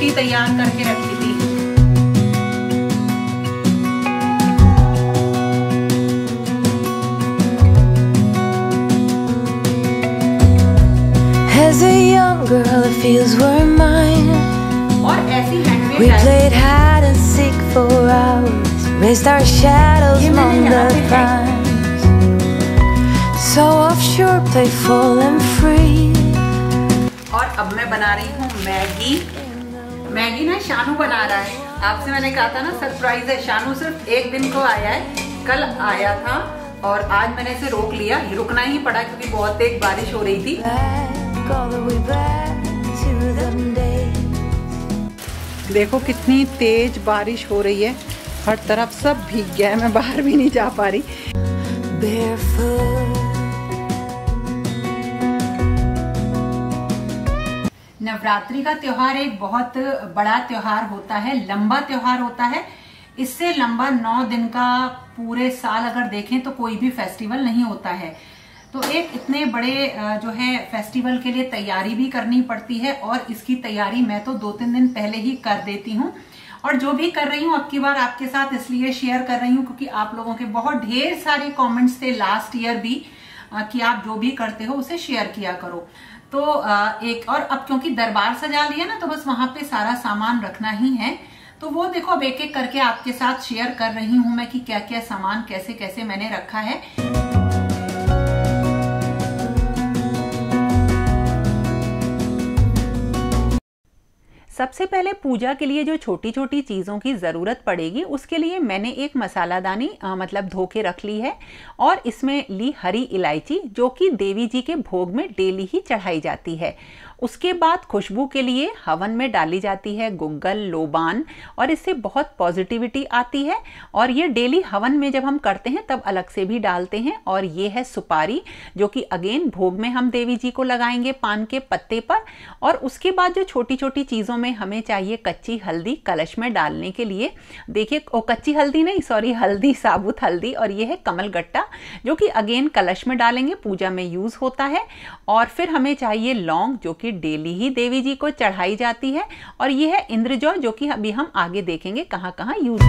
रोटी तैयार करके रखी थी। As a young girl, the fields were mine. और ऐसी We played hide and seek for hours, raised our shadows among the pines. So offshore, playful and free. और अब मैं बना रही हूँ मैगी। मैगी ना शानू बना रहा है। आपसे मैंने कहा था ना सरप्राइज है। शानू सिर्फ एक दिन को आया है, कल आया था और आज मैंने इसे रोक लिया। रुकना ही पड़ा क्योंकि बहुत तेज बारिश हो रही थी। देखो कितनी तेज बारिश हो रही है, हर तरफ सब भीग गया है, मैं बाहर भी नहीं जा पा रही। नवरात्रि का त्योहार एक बहुत बड़ा त्योहार होता है, लंबा त्योहार होता है। इससे लंबा 9 दिन का पूरे साल अगर देखें तो कोई भी फेस्टिवल नहीं होता है। तो एक इतने बड़े जो है फेस्टिवल के लिए तैयारी भी करनी पड़ती है और इसकी तैयारी मैं तो 2-3 दिन पहले ही कर देती हूँ। और जो भी कर रही हूँ अब की बार आपके साथ इसलिए शेयर कर रही हूँ क्योंकि आप लोगों के बहुत ढेर सारे कमेंट्स थे लास्ट ईयर भी कि आप जो भी करते हो उसे शेयर किया करो। तो एक और अब क्योंकि दरबार सजा लिया ना तो बस वहां पे सारा सामान रखना ही है। तो वो देखो अब एक एक करके आपके साथ शेयर कर रही हूँ मैं कि क्या क्या सामान कैसे कैसे मैंने रखा है। सबसे पहले पूजा के लिए जो छोटी छोटी चीज़ों की ज़रूरत पड़ेगी उसके लिए मैंने एक मसालादानी मतलब धो के रख ली है और इसमें ली हरी इलायची जो कि देवी जी के भोग में डेली ही चढ़ाई जाती है। उसके बाद खुशबू के लिए हवन में डाली जाती है गुग्गल, लोबान और इससे बहुत पॉजिटिविटी आती है और ये डेली हवन में जब हम करते हैं तब अलग से भी डालते हैं। और ये है सुपारी जो कि अगेन भोग में हम देवी जी को लगाएंगे पान के पत्ते पर। और उसके बाद जो छोटी छोटी चीज़ों में हमें चाहिए कच्ची हल्दी कलश में डालने के लिए। देखिए कच्ची हल्दी नहीं सॉरी हल्दी, साबुत हल्दी। और ये है कमल गट्टा जो कि अगेन कलश में डालेंगे, पूजा में यूज़ होता है। और फिर हमें चाहिए लौंग जो कि डेली ही देवी जी को चढ़ाई जाती है। और ये है इंद्रजौ जो कि अभी हम आगे देखेंगे कहाँ कहाँ यूज।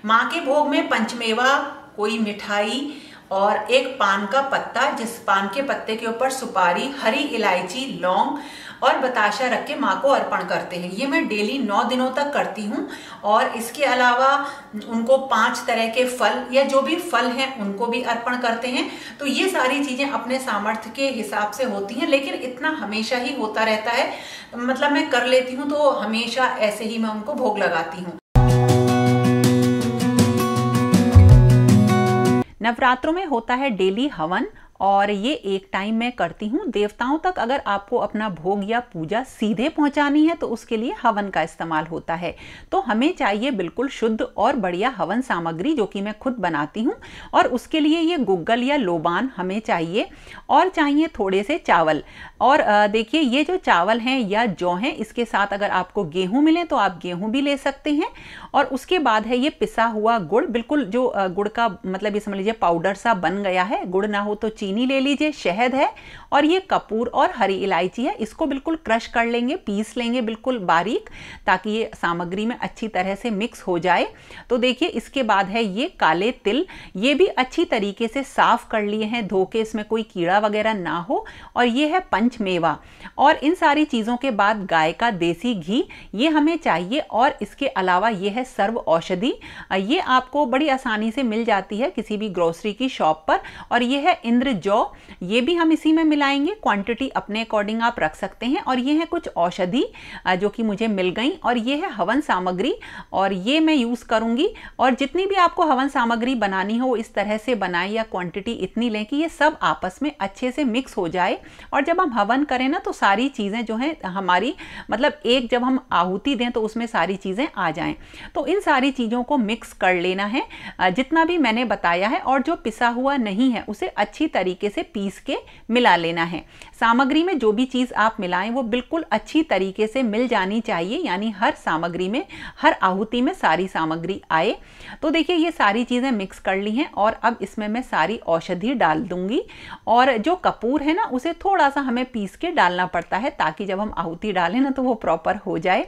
माँ के भोग में पंचमेवा, कोई मिठाई और एक पान का पत्ता, जिस पान के पत्ते के ऊपर सुपारी, हरी इलायची, लौंग और बताशा रख के माँ को अर्पण करते हैं। ये मैं डेली 9 दिनों तक करती हूँ। और इसके अलावा उनको 5 तरह के फल या जो भी फल हैं उनको भी अर्पण करते हैं। तो ये सारी चीजें अपने सामर्थ्य के हिसाब से होती हैं, लेकिन इतना हमेशा ही होता रहता है। मतलब मैं कर लेती हूँ तो हमेशा ऐसे ही मैं उनको भोग लगाती हूँ। नवरात्रों में होता है डेली हवन और ये एक टाइम मैं करती हूँ। देवताओं तक अगर आपको अपना भोग या पूजा सीधे पहुँचानी है तो उसके लिए हवन का इस्तेमाल होता है। तो हमें चाहिए बिल्कुल शुद्ध और बढ़िया हवन सामग्री जो कि मैं खुद बनाती हूँ। और उसके लिए ये गुग्गल या लोबान हमें चाहिए और चाहिए थोड़े से चावल। और देखिए ये जो चावल हैं या जौ हैं, इसके साथ अगर आपको गेहूँ मिले तो आप गेहूँ भी ले सकते हैं। और उसके बाद है ये पिसा हुआ गुड़, बिल्कुल जो गुड़ का मतलब ये समझ लीजिए पाउडर सा बन गया है। गुड़ ना हो तो चीनी ले लीजिए, शहद है और ये कपूर और हरी इलायची है। इसको बिल्कुल क्रश कर लेंगे, पीस लेंगे बिल्कुल बारीक, ताकि ये सामग्री में अच्छी तरह से मिक्स हो जाए। तो देखिए इसके बाद है ये काले तिल, ये भी अच्छी तरीके से साफ कर लिए हैं धो के, इसमें कोई कीड़ा वगैरह ना हो। और ये है पंचमेवा। और इन सारी चीज़ों के बाद गाय का देसी घी ये हमें चाहिए। और इसके अलावा ये है सर्व औषधि, ये आपको बड़ी आसानी से मिल जाती है किसी भी ग्रोसरी की शॉप पर। और ये है इंद्र जौ, ये भी हम इसी में मिलाएंगे, क्वांटिटी अपने अकॉर्डिंग आप रख सकते हैं। और ये है कुछ औषधि जो कि मुझे मिल गई। और ये है हवन सामग्री और ये मैं यूज़ करूंगी। और जितनी भी आपको हवन सामग्री बनानी हो इस तरह से बनाएं या क्वांटिटी इतनी लें कि ये सब आपस में अच्छे से मिक्स हो जाए। और जब हम हवन करें ना तो सारी चीज़ें जो हैं हमारी मतलब एक जब हम आहुति दें तो उसमें सारी चीज़ें आ जाएं। तो इन सारी चीज़ों को मिक्स कर लेना है जितना भी मैंने बताया है। और जो पिसा हुआ नहीं है उसे अच्छी तरीके से पीस के मिला लेना है। सामग्री में जो भी चीज़ आप मिलाएं वो बिल्कुल अच्छी तरीके से मिल जानी चाहिए, यानी हर सामग्री में, हर आहुति में सारी सामग्री आए। तो देखिए ये सारी चीज़ें मिक्स कर ली हैं और अब इसमें मैं सारी औषधि डाल दूंगी। और जो कपूर है ना उसे थोड़ा सा हमें पीस के डालना पड़ता है ताकि जब हम आहुति डालें ना तो वो प्रॉपर हो जाए।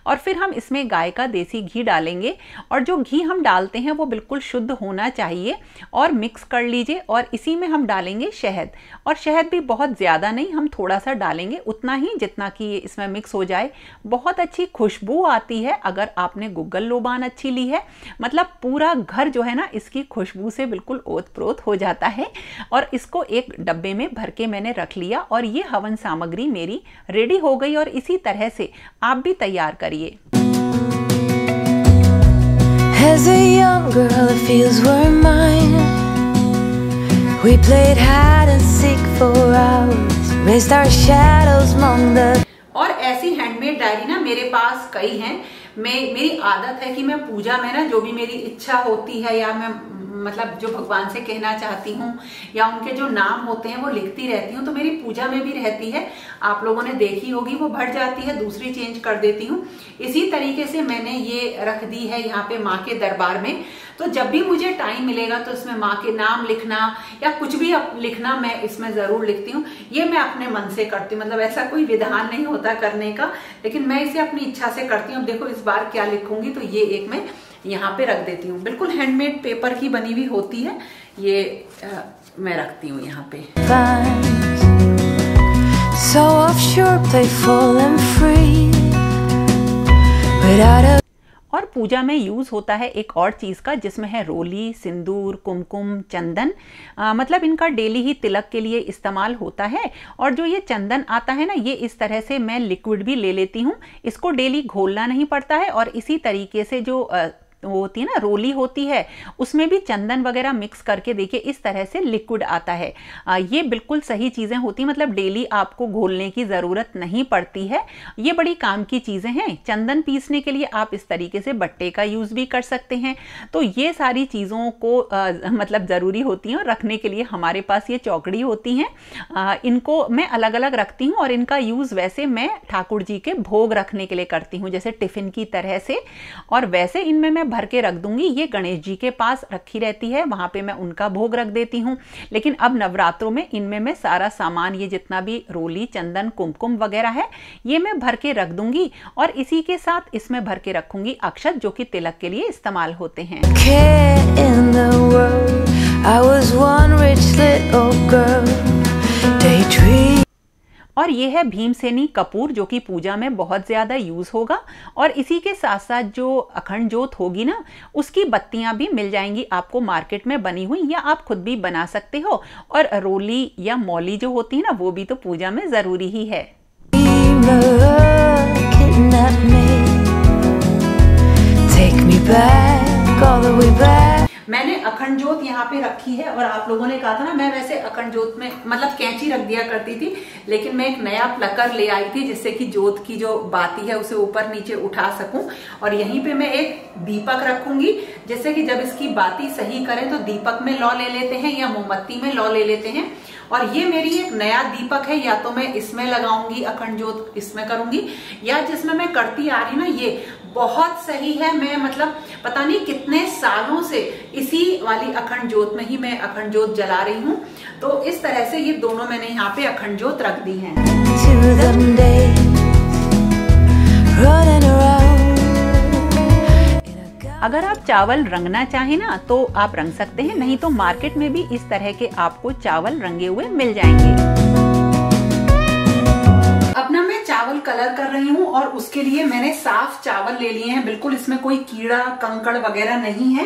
और फिर हम इसमें गाय का देसी घी डालेंगे और जो घी हम डालते हैं वो बिल्कुल शुद्ध होना चाहिए। और मिक्स कर लीजिए और इसी में हम डालेंगे शहद, और शहद भी बहुत ज़्यादा नहीं, हम थोड़ा सा डालेंगे, उतना ही जितना कि ये इसमें मिक्स हो जाए। बहुत अच्छी खुशबू आती है अगर आपने गुग्गल लोबान अच्छी ली है, मतलब पूरा घर जो है ना इसकी खुशबू से बिल्कुल ओत-प्रोत हो जाता है। और इसको एक डब्बे में भर के मैंने रख लिया और ये हवन सामग्री मेरी रेडी हो गई। और इसी तरह से आप भी तैयार करिए। As a young girl, the fields were mine. We played hide and seek for hours, raised our shadows among the. और ऐसी हैंडमेड डायरी ना मेरे पास कई हैं। मेरी आदत है कि मैं पूजा में ना जो भी मेरी इच्छा होती है या मैं मतलब जो भगवान से कहना चाहती हूँ या उनके जो नाम होते हैं वो लिखती रहती हूँ। तो मेरी पूजा में भी रहती है, आप लोगों ने देखी होगी, वो भट जाती है, दूसरी चेंज कर देती हूँ। इसी तरीके से मैंने ये रख दी है यहाँ पे माँ के दरबार में। तो जब भी मुझे टाइम मिलेगा तो इसमें माँ के नाम लिखना या कुछ भी लिखना मैं इसमें जरूर लिखती हूँ। ये मैं अपने मन से करती हूँ, मतलब ऐसा कोई विधान नहीं होता करने का, लेकिन मैं इसे अपनी इच्छा से करती हूँ। अब देखो इस बार क्या लिखूंगी, तो ये एक मैं यहाँ पे रख देती हूँ। बिल्कुल हैंडमेड पेपर की बनी हुई होती है ये, मैं रखती हूँ यहाँ पे। So offshore, playful and free, without a. और पूजा में यूज़ होता है एक और चीज़ का जिसमें है रोली, सिंदूर, कुमकुम, चंदन। मतलब इनका डेली ही तिलक के लिए इस्तेमाल होता है। और जो ये चंदन आता है ना, ये इस तरह से मैं लिक्विड भी ले लेती हूँ, इसको डेली घोलना नहीं पड़ता है। और इसी तरीके से जो वो होती है ना रोली होती है, उसमें भी चंदन वगैरह मिक्स करके देखिए इस तरह से लिक्विड आता है। ये बिल्कुल सही चीज़ें होती, मतलब डेली आपको घोलने की ज़रूरत नहीं पड़ती है। ये बड़ी काम की चीज़ें हैं। चंदन पीसने के लिए आप इस तरीके से बट्टे का यूज़ भी कर सकते हैं। तो ये सारी चीज़ों को मतलब ज़रूरी होती हैं। और रखने के लिए हमारे पास ये चौकड़ी होती हैं, इनको मैं अलग अलग रखती हूँ। और इनका यूज़ वैसे मैं ठाकुर जी के भोग रखने के लिए करती हूँ, जैसे टिफ़िन की तरह से। और वैसे इनमें मैं भर के रख दूंगी, ये गणेश जी के पास रखी रहती है, वहां पे मैं उनका भोग रख देती हूँ। लेकिन अब नवरात्रों में इनमें मैं सारा सामान, ये जितना भी रोली, चंदन, कुमकुम वगैरह है, ये मैं भर के रख दूंगी। और इसी के साथ इसमें भर के रखूंगी अक्षत, जो कि तिलक के लिए इस्तेमाल होते हैं। और ये है भीमसेनी कपूर, जो कि पूजा में बहुत ज़्यादा यूज़ होगा। और इसी के साथ साथ जो अखंड जोत होगी ना, उसकी बत्तियां भी मिल जाएंगी आपको मार्केट में बनी हुई, या आप खुद भी बना सकते हो। और रोली या मौली जो होती है ना, वो भी तो पूजा में ज़रूरी ही है। मैंने अखंड जोत यहाँ पे रखी है। और आप लोगों ने कहा था ना, मैं वैसे अखंड जोत में मतलब कैंची रख दिया करती थी, लेकिन मैं एक नया प्लकर ले आई थी जिससे कि जोत की जो बाती है उसे ऊपर नीचे उठा सकूं। और यहीं पे मैं एक दीपक रखूंगी, जिससे कि जब इसकी बाती सही करें तो दीपक में लौ ले लेते हैं या मोमबत्ती में लौ ले लेते हैं। और ये मेरी एक नया दीपक है, या तो मैं इसमें लगाऊंगी अखंड जोत, इसमें करूंगी, या जिसमें मैं करती आ रही ना, ये बहुत सही है। मैं मतलब पता नहीं कितने सालों से इसी वाली अखंड जोत में ही मैं अखंड जोत जला रही हूँ। तो इस तरह से ये दोनों मैंने यहाँ पे अखंड जोत रख दी हैं। अगर आप चावल रंगना चाहें ना तो आप रंग सकते हैं, नहीं तो मार्केट में भी इस तरह के आपको चावल रंगे हुए मिल जाएंगे। अब ना मैं चावल कलर कर रही हूँ और उसके लिए मैंने साफ चावल ले लिए हैं, बिल्कुल इसमें कोई कीड़ा कंकड़ वगैरह नहीं है।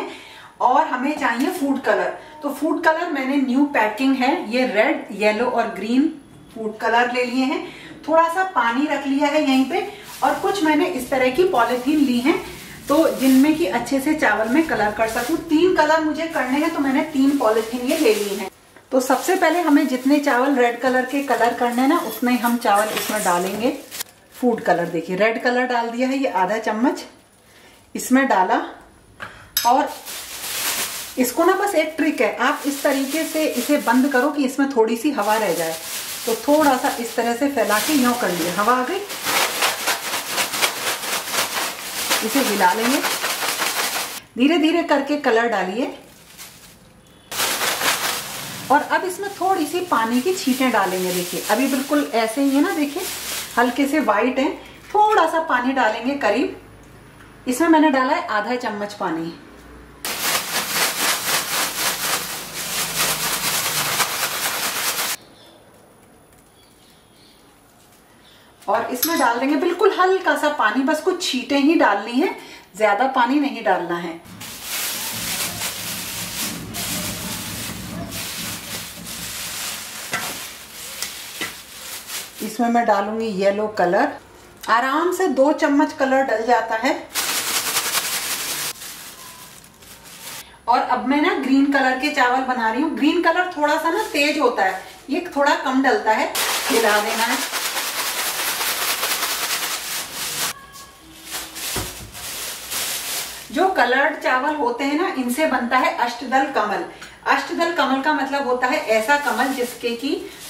और हमें चाहिए फूड कलर, तो फूड कलर मैंने न्यू पैकिंग है, ये रेड, येलो और ग्रीन फूड कलर ले लिए हैं। थोड़ा सा पानी रख लिया है यहीं पे, और कुछ मैंने इस तरह की पॉलिथीन ली है, तो जिनमें कि अच्छे से चावल में कलर कर सकूं। 3 कलर मुझे करने हैं, तो मैंने 3 पॉलिथीन ये ले ली हैं। तो सबसे पहले हमें जितने चावल रेड कलर के कलर करने ना, उतने हम चावल इसमें डालेंगे। फूड कलर देखिए, रेड कलर डाल दिया है, ये आधा चम्मच इसमें डाला। और इसको ना बस एक ट्रिक है, आप इस तरीके से इसे बंद करो कि इसमें थोड़ी सी हवा रह जाए। तो थोड़ा सा इस तरह से फैला के यूं कर लिए, हवा आ गई, इसे हिला लेंगे, धीरे धीरे करके कलर डालिए। और अब इसमें थोड़ी सी पानी की छींटें डालेंगे। देखिए अभी बिल्कुल ऐसे ही है ना, देखिए हल्के से वाइट है। थोड़ा सा पानी डालेंगे, करीब इसमें मैंने डाला है आधा चम्मच पानी। और इसमें डाल देंगे बिल्कुल हल्का सा पानी, बस कुछ छींटें ही डालनी है, ज्यादा पानी नहीं डालना है। इसमें मैं डालूंगी येलो कलर, आराम से 2 चम्मच कलर डल जाता है। और अब मैं ना ग्रीन कलर के चावल बना रही हूँ। ग्रीन कलर थोड़ा सा ना तेज होता है, ये थोड़ा कम डलता है, हिला देना है। जो कलर्ड चावल होते हैं ना, इनसे बनता है अष्टदल कमल। अष्टदल कमल का मतलब होता है ऐसा कमल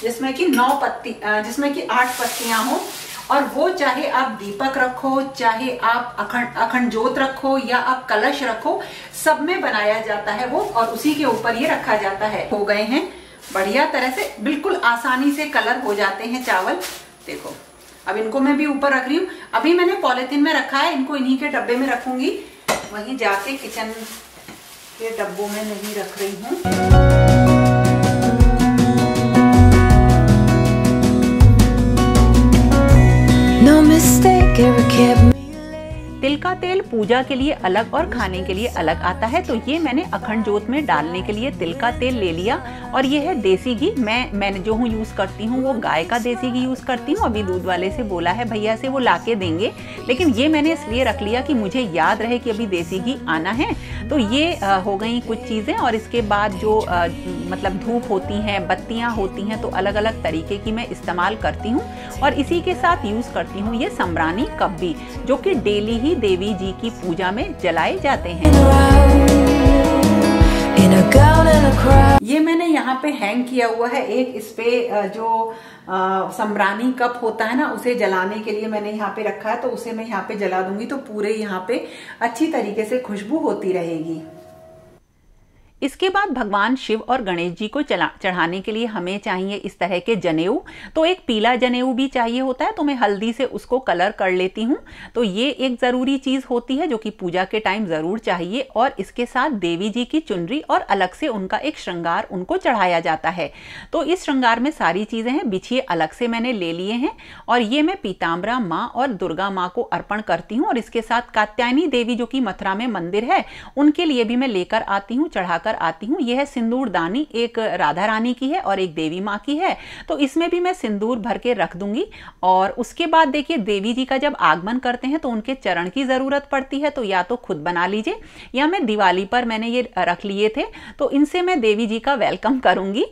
जिसमें कि 9 पत्ती, जिसमें कि 8 पत्तियां हो। और वो चाहे आप दीपक रखो, चाहे आप अखंड ज्योत रखो, या आप कलश रखो, सब में बनाया जाता है वो, और उसी के ऊपर ये रखा जाता है। हो गए हैं बढ़िया तरह से, बिल्कुल आसानी से कलर हो जाते हैं चावल। देखो अब इनको मैं भी ऊपर रख रही हूँ। अभी मैंने पॉलिथीन में रखा है, इनको इन्हीं के डब्बे में रखूंगी, वहीं जाके किचन के डब्बों में नहीं रख रही हूँ। No mistake ever kept me. तिल का तेल पूजा के लिए अलग और खाने के लिए अलग आता है। तो ये मैंने अखंड ज्योत में डालने के लिए तिल का तेल ले लिया। और ये है देसी घी, मैंने जो हूँ यूज़ करती हूँ वो गाय का देसी घी यूज़ करती हूँ। अभी दूध वाले से बोला है भैया से, वो लाके देंगे, लेकिन ये मैंने इसलिए रख लिया कि मुझे याद रहे कि अभी देसी घी आना है। तो ये हो गई कुछ चीज़ें। और इसके बाद जो मतलब धूप होती हैं, बत्तियाँ होती हैं, तो अलग अलग तरीके की मैं इस्तेमाल करती हूँ। और इसी के साथ यूज़ करती हूँ ये सम्रानी कब्बी, जो कि डेली ही देवी जी की पूजा में जलाए जाते हैं। ये मैंने यहाँ पे हैंग किया हुआ है एक, इस पे जो सम्रानी कप होता है ना, उसे जलाने के लिए मैंने यहाँ पे रखा है। तो उसे मैं यहाँ पे जला दूंगी, तो पूरे यहाँ पे अच्छी तरीके से खुशबू होती रहेगी। इसके बाद भगवान शिव और गणेश जी को चढ़ाने के लिए हमें चाहिए इस तरह के जनेऊ। तो एक पीला जनेऊ भी चाहिए होता है, तो मैं हल्दी से उसको कलर कर लेती हूँ। तो ये एक ज़रूरी चीज़ होती है जो कि पूजा के टाइम ज़रूर चाहिए। और इसके साथ देवी जी की चुनरी और अलग से उनका एक श्रृंगार उनको चढ़ाया जाता है। तो इस श्रृंगार में सारी चीज़ें हैं, बिछिए अलग से मैंने ले लिए हैं। और ये मैं पीताम्बरा माँ और दुर्गा माँ को अर्पण करती हूँ। और इसके साथ कात्यायनी देवी जो कि मथुरा में मंदिर है, उनके लिए भी मैं लेकर आती हूँ, चढ़ाकर आती हूँ। यह है सिंदूरदानी, एक राधा रानी की है और एक देवी माँ की है। तो इसमें भी मैं सिंदूर भर के रख दूंगी। और उसके बाद देखिए देवी जी का जब आगमन करते हैं तो उनके चरण की ज़रूरत पड़ती है। तो या तो खुद बना लीजिए, या मैं दिवाली पर मैंने ये रख लिए थे, तो इनसे मैं देवी जी का वेलकम करूंगी।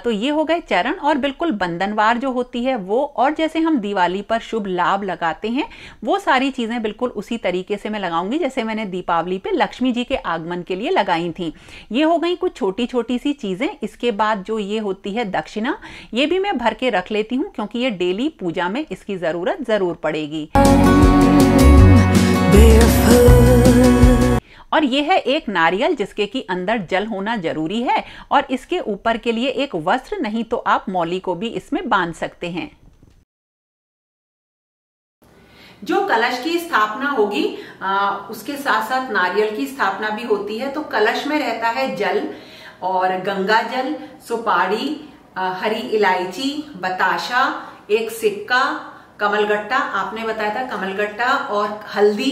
तो ये हो गए चरण। और बिल्कुल बंधनवार जो होती है वो, और जैसे हम दिवाली पर शुभ लाभ लगाते हैं, वो सारी चीज़ें बिल्कुल उसी तरीके से मैं लगाऊंगी जैसे मैंने दीपावली पे लक्ष्मी जी के आगमन के लिए लगाई थी। ये हो गई कुछ छोटी छोटी सी चीजें। इसके बाद जो ये होती है दक्षिणा, ये भी मैं भर के रख लेती हूँ, क्योंकि ये डेली पूजा में इसकी जरूरत जरूर पड़ेगी। और ये है एक नारियल, जिसके की अंदर जल होना जरूरी है। और इसके ऊपर के लिए एक वस्त्र, नहीं तो आप मौली को भी इसमें बांध सकते हैं। जो कलश की स्थापना होगी उसके साथ साथ नारियल की स्थापना भी होती है। तो कलश में रहता है जल, और गंगा जल, सुपारी, हरी इलायची, बताशा, एक सिक्का, कमलगट्टा, आपने बताया था कमलगट्टा, और हल्दी।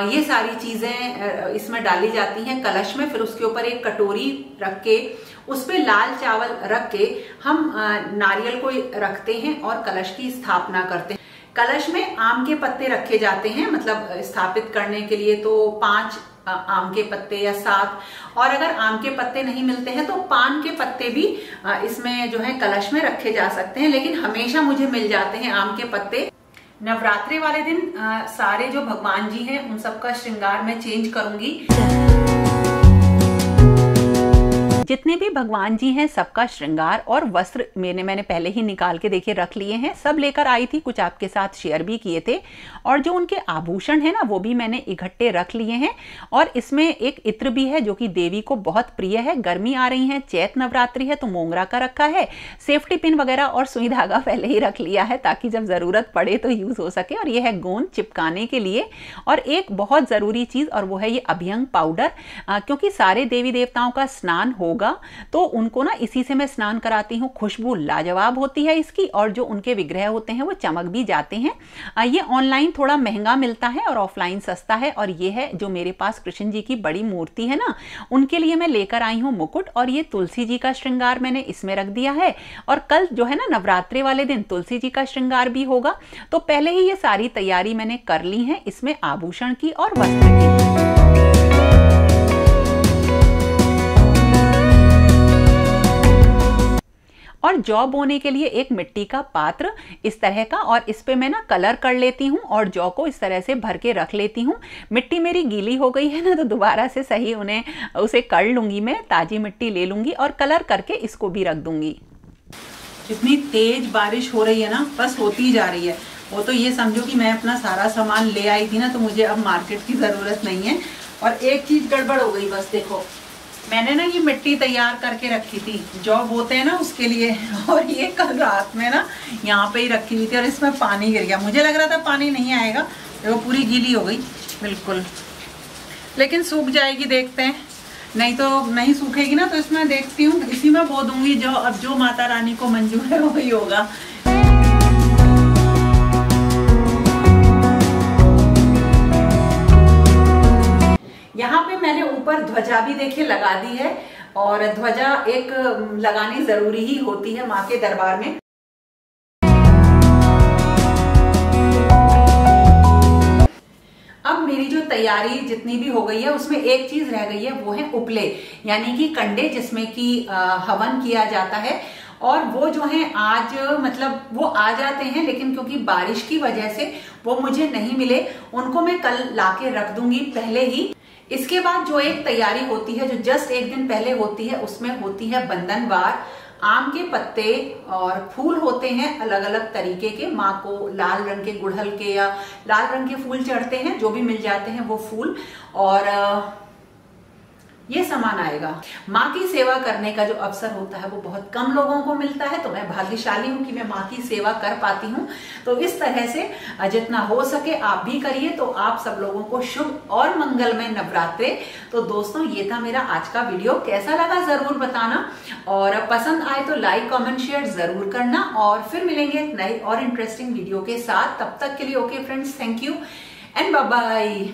ये सारी चीजें इसमें डाली जाती हैं कलश में। फिर उसके ऊपर एक कटोरी रख के उस पे लाल चावल रख के हम नारियल को रखते हैं और कलश की स्थापना करते हैं। कलश में आम के पत्ते रखे जाते हैं, मतलब स्थापित करने के लिए तो 5 आम के पत्ते या 7, और अगर आम के पत्ते नहीं मिलते हैं तो पान के पत्ते भी इसमें जो है कलश में रखे जा सकते हैं। लेकिन हमेशा मुझे मिल जाते हैं आम के पत्ते। नवरात्रि वाले दिन सारे जो भगवान जी हैं उन सबका श्रृंगार मैं चेंज करूंगी। जितने भी भगवान जी हैं सबका श्रृंगार और वस्त्र मैंने पहले ही निकाल के देखिए रख लिए हैं, सब लेकर आई थी, कुछ आपके साथ शेयर भी किए थे। और जो उनके आभूषण है ना वो भी मैंने इकट्ठे रख लिए हैं। और इसमें एक इत्र भी है जो कि देवी को बहुत प्रिय है। गर्मी आ रही है, चैत नवरात्रि है तो मोंगरा का रखा है। सेफ्टी पिन वगैरह और सुई धागा पहले ही रख लिया है ताकि जब जरूरत पड़े तो यूज हो सके। और ये है गोंद चिपकाने के लिए। और एक बहुत जरूरी चीज और वो है ये अभ्यंग पाउडर, क्योंकि सारे देवी देवताओं का स्नान होगा तो उनको ना इसी से मैं स्नान कराती हूँ। खुशबू लाजवाब होती है इसकी और जो उनके विग्रह होते हैं वो चमक भी जाते हैं। ये ऑनलाइन थोड़ा महंगा मिलता है और ऑफलाइन सस्ता है। और ये है जो मेरे पास कृष्ण जी की बड़ी मूर्ति है ना, उनके लिए मैं लेकर आई हूँ मुकुट। और ये तुलसी जी का श्रृंगार मैंने इसमें रख दिया है। और कल जो है ना नवरात्रि वाले दिन तुलसी जी का श्रृंगार भी होगा, तो पहले ही ये सारी तैयारी मैंने कर ली है इसमें आभूषण की और वस्त्र की। और जौ बोने के लिए एक मिट्टी का पात्र इस तरह का, और इस पे मैं ना कलर कर लेती हूँ और जौ को इस तरह से भर के रख लेती हूँ। मिट्टी मेरी गीली हो गई है ना तो दोबारा से सही उसे कर लूंगी, मैं ताजी मिट्टी ले लूंगी और कलर करके इसको भी रख दूंगी। इतनी तेज बारिश हो रही है ना, बस होती जा रही है। वो तो ये समझो कि मैं अपना सारा सामान ले आई थी ना, तो मुझे अब मार्केट की ज़रूरत नहीं है। और एक चीज़ गड़बड़ हो गई, बस देखो मैंने ना ये मिट्टी तैयार करके रखी थी, जौ बोते हैं ना उसके लिए, और ये कल रात में ना यहाँ पे ही रखी हुई थी और इसमें पानी गिर गया। मुझे लग रहा था पानी नहीं आएगा, वो पूरी गीली हो गई बिल्कुल, लेकिन सूख जाएगी, देखते हैं। नहीं तो नहीं सूखेगी ना तो इसमें देखती हूँ इसी में बो दूंगी जो अब जो माता रानी को मंजूर है वही होगा। यहाँ पे मैंने ऊपर ध्वजा भी देखिए लगा दी है, और ध्वजा एक लगानी जरूरी ही होती है माँ के दरबार में। अब मेरी जो तैयारी जितनी भी हो गई है उसमें एक चीज रह गई है, वो है उपले, यानी कि कंडे जिसमें कि हवन किया जाता है। और वो जो है आज मतलब वो आ जाते हैं, लेकिन क्योंकि बारिश की वजह से वो मुझे नहीं मिले, उनको मैं कल लाके रख दूंगी पहले ही। इसके बाद जो एक तैयारी होती है जो जस्ट एक दिन पहले होती है, उसमें होती है बंधनवार। आम के पत्ते और फूल होते हैं अलग अलग तरीके के, माँ को लाल रंग के गुड़हल के या लाल रंग के फूल चढ़ते हैं, जो भी मिल जाते हैं वो फूल, और ये सामान आएगा। माँ की सेवा करने का जो अवसर होता है वो बहुत कम लोगों को मिलता है, तो मैं भाग्यशाली हूँ कि मैं माँ की सेवा कर पाती हूँ। तो इस तरह से जितना हो सके आप भी करिए, तो आप सब लोगों को शुभ और मंगलमय नवरात्रि। तो दोस्तों ये था मेरा आज का वीडियो, कैसा लगा जरूर बताना, और पसंद आए तो लाइक कमेंट शेयर जरूर करना। और फिर मिलेंगे एक नई और इंटरेस्टिंग वीडियो के साथ, तब तक के लिए okay friends, thank you and bye bye.